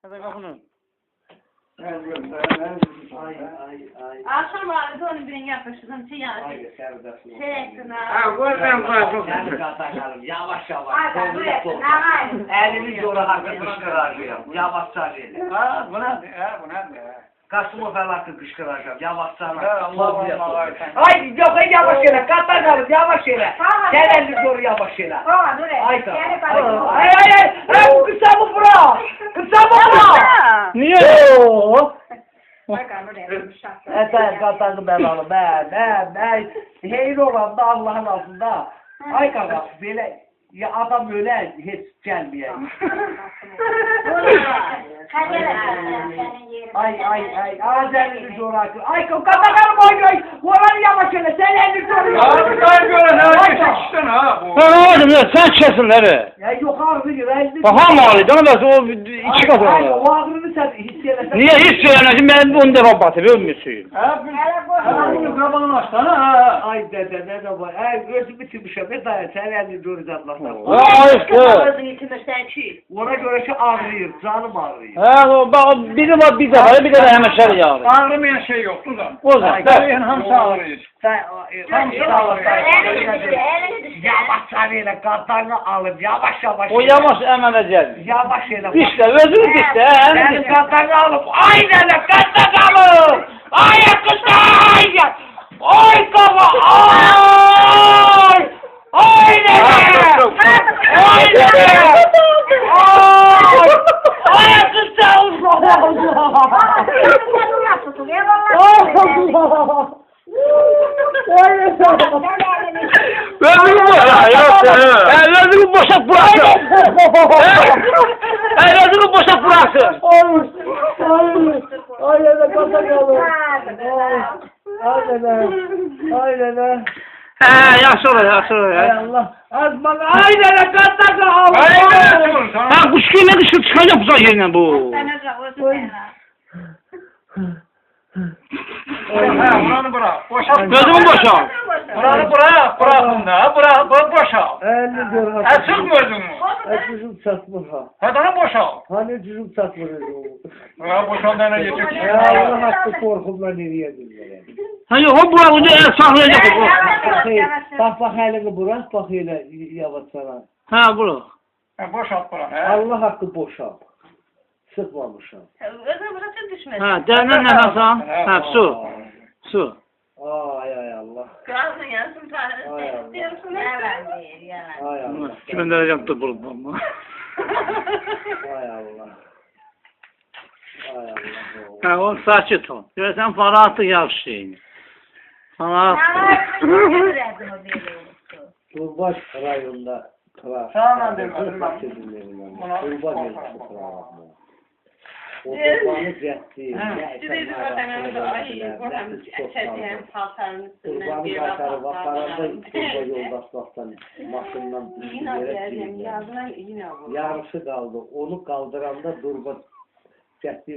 Hadi kapını. Akşam vardı onun birini yapıştırdım yani. Şey ettin ha. Ha koyacağım koyacağım. Yavaş yavaş. Elini yola hakkı kışkıracağım. Yavaş sarıyla. Ha bu ne? Ha bu ne? Kasımı felakı kışkıracağım. Yavaş sarıyla. Ya Allah Allah. Ay yok yavaş yere. Katar kalın yavaş yere. Gel elini doğru yavaş yere. Ay tamam. Ay. Ay bu kısa mı bura? Kısa mı bura? Niye? Yok. Eter katarlı belalı. Ben. Heyr olan da Allah'ın altında. Ay kanka böyle ya adam öyle hiç gelmiyor. Ay. Azerli coğrafya. Ay kapatalım oynuyor. Moral yavaş öyle. Sen elini soruyor. Abi ben böyle ne çekiştin ha bu. Ben oğlum ya sen kesin nereye? Ya yukarı bir elini. Bakan mı ağrıydı? O iki kat Ay oldu. o ağrını sen hissedersen. Niye hiç söylemezsin? Ben onu defa batırıyor muyum? Ha bunu kabanı açsana ha. Ay dede var. Ay gözümü çıkmışım. Bir daha sen elini göreceğim Allah'tan. Ha işte. Ona göre şu ağrıyor. Canım ağrıyor. Ha o biri var bir defa bir de hemen şöyle yağlı. Ağrımayan şey yoktu da. O zaman. Sen hamsi ağrıyor. Sen Hamsi ağrıyor. yavaş sarıyla kartlarını alıp yavaş. O yavaş emeleceğiz. Yavaş yere. İşte özür işte. Benim kartlarını alıp aynen kartlarını alıp. Ay kızlar. Ay kafa. Ay. Aynen. Aynen. Ay kızlar. Özür bu. Özür boşalt bıraksın. Özür boşalt bıraksın. Aynen kapatalım. Aynen. He yaxşı olur. Ay Allah. Az bana aynen kapatalım. Ha kuş kıymet ışık çıkacak bu zaman yerinden bu. Ha buranı bırak. Boşalt. Gözümü boşalt. Buranı bırakın da. Bırak boşalt. Elini diyorum. Açık gözünü. Cüzüm satmır ha. Hadi boşalt. Hani cüzüm satmır Ha boşaldığına geçecek. Ya Allah hakkı korkumla nereye dinler. Ha yok o bura ucu saklayacak o. Bak elini bırak bak hele yavaş sana. Ha bura. Ha boşalt buranı. Allah hakkı boşalt. Sıkmamışım. Ha derine nefes al. Ha su. Ay Allah. Ay Allah. Göndereceğim de bulup ama. Ay Allah. Ay Allah. Ha o sakit ol. Görsen Farahat'ı yapıştığını. Farahat. Turbaş rayonunda Tamam dedim. Turbaş o torbanı cəhdi. Turbanı qaytarıb aparanda turba yoldaşlıqdan maşından yarısı qaldı. Onu qaldıranda turba cəhdi